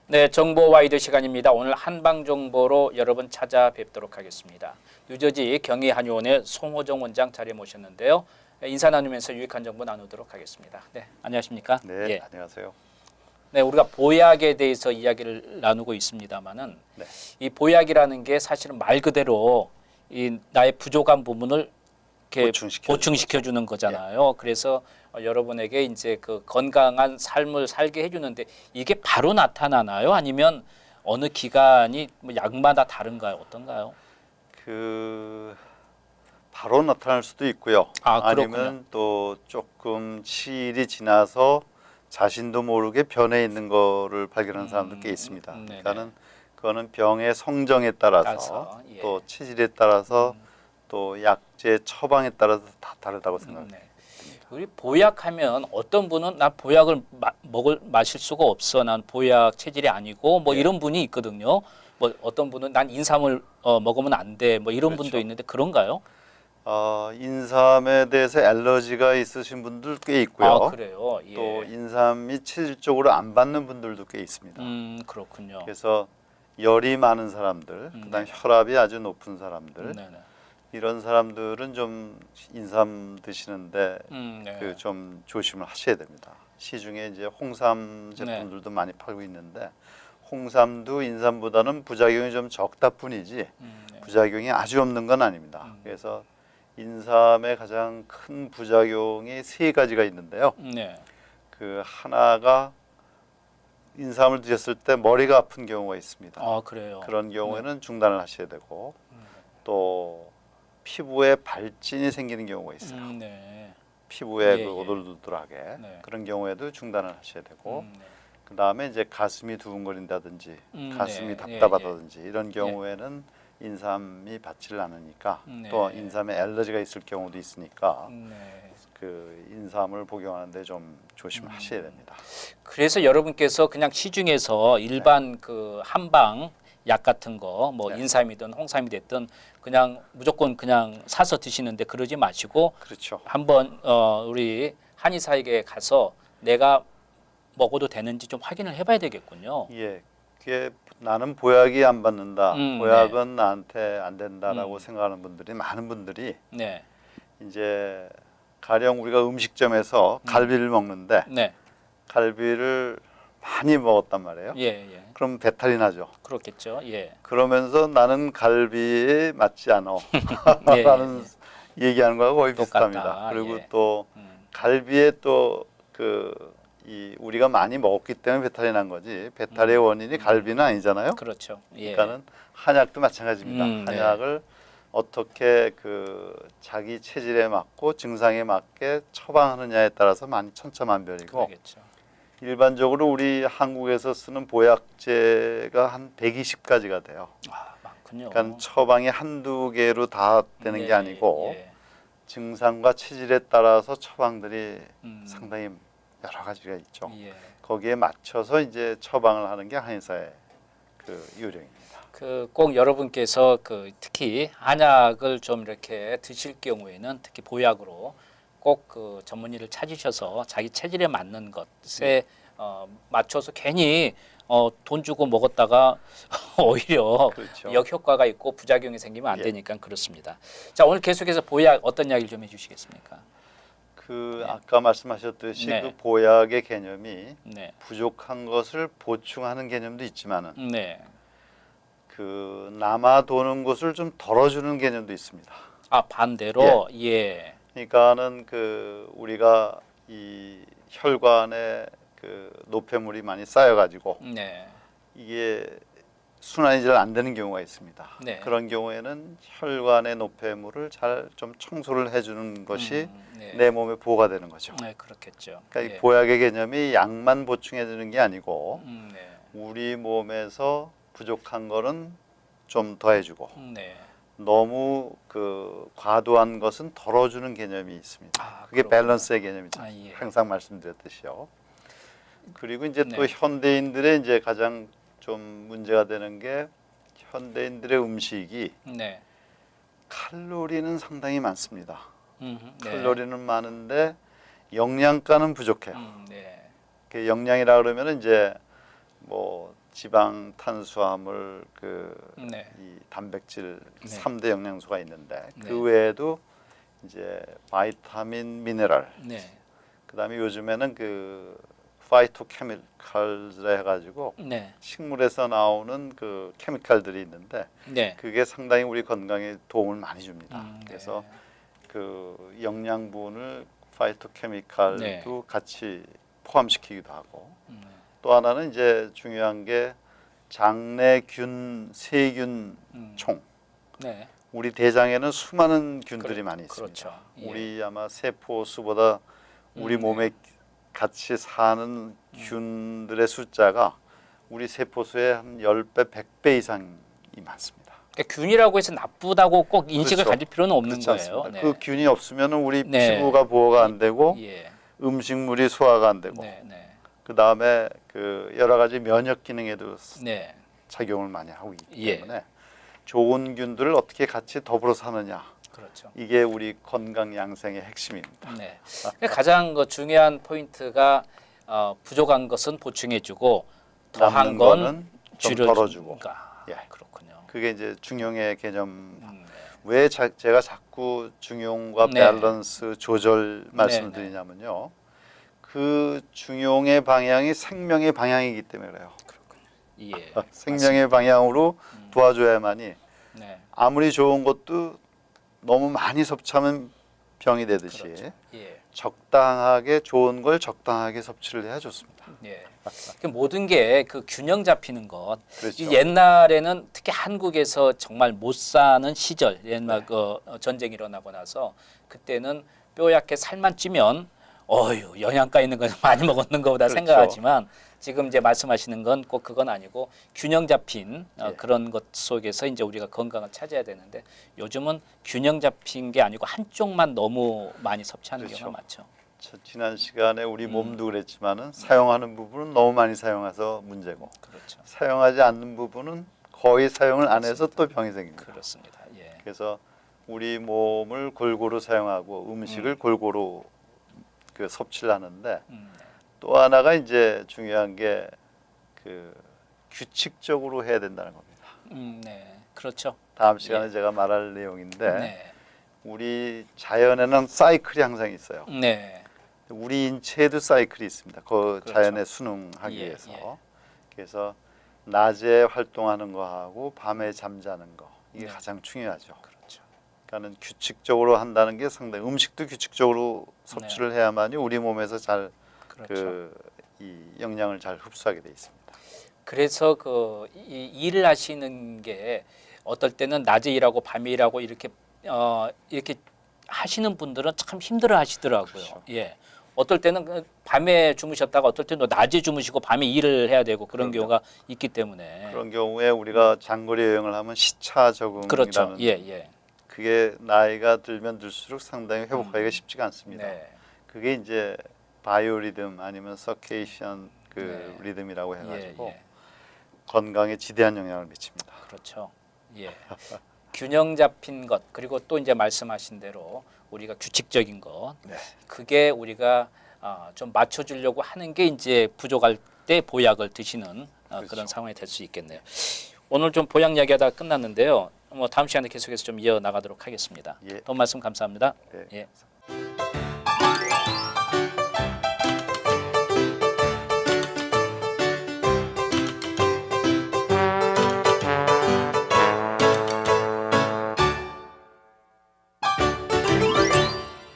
네, 정보 와이드 시간입니다. 오늘 한방 정보로 여러분 찾아뵙도록 하겠습니다. 뉴저지 경희한의원의 송호정 원장 자리에 모셨는데요. 인사 나누면서 유익한 정보 나누도록 하겠습니다. 네, 안녕하십니까? 네, 예. 안녕하세요. 네, 우리가 보약에 대해서 이야기를 나누고 있습니다만은 네. 이 보약이라는 게 사실은 말 그대로 이 나의 부족한 부분을 이렇게 보충시켜 주는 거잖아요. 그래서 여러분에게 이제 그 건강한 삶을 살게 해주는데 이게 바로 나타나나요? 아니면 어느 기간이 뭐 약마다 다른가요? 어떤가요? 바로 나타날 수도 있고요. 그렇군요. 아니면 또 조금 시일이 지나서 자신도 모르게 변해 있는 거를 발견하는 사람도 꽤 있습니다. 그러니까는 그거는 병의 성정에 따라서 예. 또 체질에 따라서 또 약제 처방에 따라서 다 다르다고 생각합니다. 우리 보약하면 어떤 분은 나 보약을 마실 수가 없어. 난 보약 체질이 아니고 뭐 예. 이런 분이 있거든요. 뭐 어떤 분은 난 인삼을 먹으면 안 돼. 뭐 이런 그렇죠. 분도 있는데 그런가요? 인삼에 대해서 알러지가 있으신 분들 꽤 있고요. 그래요. 예. 또 인삼이 체질적으로 안 받는 분들도 꽤 있습니다. 그렇군요. 그래서 열이 많은 사람들, 그다음 혈압이 아주 높은 사람들, 네네. 이런 사람들은 좀 인삼 드시는데 네. 좀 조심을 하셔야 됩니다. 시중에 이제 홍삼 제품들도 많이 팔고 있는데 홍삼도 인삼보다는 부작용이 좀 적다 뿐이지 부작용이 아주 없는 건 아닙니다. 그래서 인삼의 가장 큰 부작용이 세 가지가 있는데요. 네. 그 하나가 인삼을 드셨을 때 머리가 아픈 경우가 있습니다. 그래요. 그런 경우에는 중단을 하셔야 되고 또 피부에 발진이 생기는 경우가 있어요. 네. 피부에 예, 그 예. 오돌오돌하게 네. 그런 경우에도 중단을 하셔야 되고 네. 그 다음에 이제 가슴이 두근거린다든지 가슴이 네. 답답하다든지 이런 경우에는 인삼이 받지를 않으니까 네. 또 인삼에 알러지가 있을 경우도 있으니까 네. 그 인삼을 복용하는데 좀 조심을 하셔야 됩니다. 그래서 여러분께서 그냥 시중에서 일반 그 한방 약 같은 거 뭐 인삼이든 홍삼이 됐든 그냥 무조건 그냥 사서 드시는데 그러지 마시고 그렇죠. 한번 우리 한의사에게 가서 내가 먹어도 되는지 좀 확인을 해봐야 되겠군요. 예, 그게 나는 보약이 안 받는다, 보약은 네. 나한테 안 된다라고 생각하는 분들이 많은 분들이 네. 이제 가령 우리가 음식점에서 갈비를 먹는데 네. 갈비를 많이 먹었단 말이에요. 예, 예. 그럼 배탈이 나죠. 그렇겠죠. 예. 그러면서 나는 갈비에 맞지 않아 예, 라는 예. 얘기하는 거하고 거의 똑같다. 비슷합니다. 그리고 예. 또 갈비에 또 우리가 많이 먹었기 때문에 배탈이 난 거지 배탈의 원인이 갈비는 아니잖아요. 그렇죠. 예. 그러니까는 한약도 마찬가지입니다. 네. 한약을 어떻게 자기 체질에 맞고 증상에 맞게 처방하느냐에 따라서 많이 천차만별이고 그러겠죠. 일반적으로 우리 한국에서 쓰는 보약제가 한 120가지가 돼요. 많군요. 그러니까 처방이 한두 개로 다 되는 게 아니고 예. 증상과 체질에 따라서 처방들이 상당히 여러 가지가 있죠. 예. 거기에 맞춰서 이제 처방을 하는 게 한의사의 요령입니다. 꼭 여러분께서 특히 한약을 좀 이렇게 드실 경우에는 특히 보약으로 꼭 전문의를 찾으셔서 자기 체질에 맞는 것에 맞춰서 괜히 돈 주고 먹었다가 오히려 그렇죠. 역효과가 있고 부작용이 생기면 안 예. 되니까 그렇습니다. 자, 오늘 계속해서 보약 어떤 이야기를 좀 해주시겠습니까? 아까 말씀하셨듯이 네. 그 보약의 개념이 네. 부족한 것을 보충하는 개념도 있지만은 네. 남아 도는 것을 좀 덜어주는 개념도 있습니다. 반대로 예. 그러니까는 우리가 이 혈관에 노폐물이 많이 쌓여가지고 네. 이게 순환이 잘 안 되는 경우가 있습니다. 네. 그런 경우에는 혈관의 노폐물을 잘 좀 청소를 해주는 것이 네. 내 몸에 보호가 되는 거죠. 네, 그렇겠죠. 그러니까 예. 이 보약의 개념이 약만 보충해 주는 게 아니고 네. 우리 몸에서 부족한 거는 좀 더해주고 네. 너무 과도한 것은 덜어주는 개념이 있습니다. 그게 그렇구나. 밸런스의 개념이죠. 예. 항상 말씀드렸듯이요. 그리고 이제 또 네. 현대인들의 이제 가장 좀 문제가 되는 게 현대인들의 음식이 네. 칼로리는 상당히 많습니다. 네. 칼로리는 많은데 영양가는 부족해요. 네. 영양이라 그러면 이제 뭐 지방, 탄수화물, 네. 이 단백질 네. 3대 영양소가 있는데 그 네. 외에도 이제 바이타민, 미네랄. 네. 그다음에 요즘에는 그 파이토케미칼즈라 해가지고 네. 식물에서 나오는 그 케미칼들이 있는데 네. 그게 상당히 우리 건강에 도움을 많이 줍니다. 네. 그래서 그 영양분을 파이토케미칼도 네. 같이 포함시키기도 하고 또 하나는 이제 중요한 게 장내균, 세균 총. 네. 우리 대장에는 수많은 균들이 많이 있습니다. 그렇죠. 예. 우리 아마 세포 수보다 우리 몸에 같이 사는 균들의 숫자가 우리 세포 수의 한 10배, 100배 이상이 많습니다. 그러니까 균이라고 해서 나쁘다고 꼭 인식을 그렇죠. 가질 필요는 없는 그렇지 거예요. 않습니다. 네. 그 균이 없으면 우리 네. 피부가 보호가 안 되고 예. 음식물이 소화가 안 되고 네. 네. 그 다음에 그 여러 가지 면역 기능에도 네. 작용을 많이 하고 있기 예. 때문에 좋은 균들을 어떻게 같이 더불어 사느냐 그렇죠. 이게 우리 건강 양생의 핵심입니다. 네. 가장 그 중요한 포인트가 부족한 것은 보충해주고 더한 남는 건 거는 좀 줄여주니까. 덜어주고. 예. 그렇군요. 그게 이제 중용의 개념. 네. 왜 제가 자꾸 중용과 네. 밸런스 조절 말씀을 네, 네. 드리냐면요. 그 중용의 방향이 생명의 방향이기 때문에 그래요. 예. 생명의 방향으로 도와줘야만이 네. 아무리 좋은 것도 너무 많이 섭취하면 병이 되듯이 그렇죠. 예. 적당하게 좋은 걸 적당하게 섭취를 해야 좋습니다. 예. 그 모든 게 그 균형 잡히는 것. 그렇죠. 이 옛날에는 특히 한국에서 정말 못 사는 시절, 옛날 그 전쟁이 일어나고 나서 그때는 뼈약해 살만 찌면 어휴 영양가 있는 거 많이 먹었는 것보다 그렇죠. 생각하지만 지금 이제 말씀하시는 건 꼭 그건 아니고 균형 잡힌 예. 그런 것 속에서 이제 우리가 건강을 찾아야 되는데 요즘은 균형 잡힌 게 아니고 한쪽만 너무 많이 섭취하는 그렇죠. 경우가 많죠. 지난 시간에 우리 몸도 그랬지만은 사용하는 부분은 너무 많이 사용해서 문제고 그렇죠. 사용하지 않는 부분은 거의 사용을 안 해서 또 병이 생깁니다. 그렇습니다. 예. 그래서 우리 몸을 골고루 사용하고 음식을 골고루 그 섭취를 하는데 네. 또 하나가 이제 중요한 게 그 규칙적으로 해야 된다는 겁니다. 네. 그렇죠. 다음 시간에 제가 말할 내용인데 네. 우리 자연에는 사이클이 항상 있어요. 네. 우리 인체에도 사이클이 있습니다. 그 그렇죠. 자연에 순응하기 예, 위해서. 예. 그래서 낮에 활동하는 거하고 밤에 잠자는 거 이게 네. 가장 중요하죠. 그렇죠. 그러니까는 규칙적으로 한다는 게 상당히 음식도 규칙적으로 섭취를 해야만이 우리 몸에서 잘 그렇죠. 이 영양을 잘 흡수하게 돼 있습니다. 그래서 이 일을 하시는 게 어떨 때는 낮에 일하고 밤에 일하고 이렇게 이렇게 하시는 분들은 참 힘들어 하시더라고요. 그렇죠. 예. 어떨 때는 그 밤에 주무셨다가 어떨 때는 낮에 주무시고 밤에 일을 해야 되고 그런 그럼요. 경우가 있기 때문에 그런 경우에 우리가 장거리 여행을 하면 시차 적응이라는 그렇죠. 예, 예. 그게 나이가 들면 들수록 상당히 회복하기가 쉽지가 않습니다. 네. 그게 이제 바이오리듬 아니면 서케이션 그 네. 리듬이라고 해가지고 예. 건강에 지대한 영향을 미칩니다. 그렇죠. 예. 균형 잡힌 것 그리고 또 이제 말씀하신 대로 우리가 규칙적인 것 네. 그게 우리가 좀 맞춰주려고 하는 게 이제 부족할 때 보약을 드시는 그렇죠. 그런 상황이 될 수 있겠네요. 오늘 좀 보약 이야기하다 끝났는데요. 뭐 다음 시간에 계속해서 좀 이어 나가도록 하겠습니다. 예. 도움 말씀 감사합니다. 네. 예.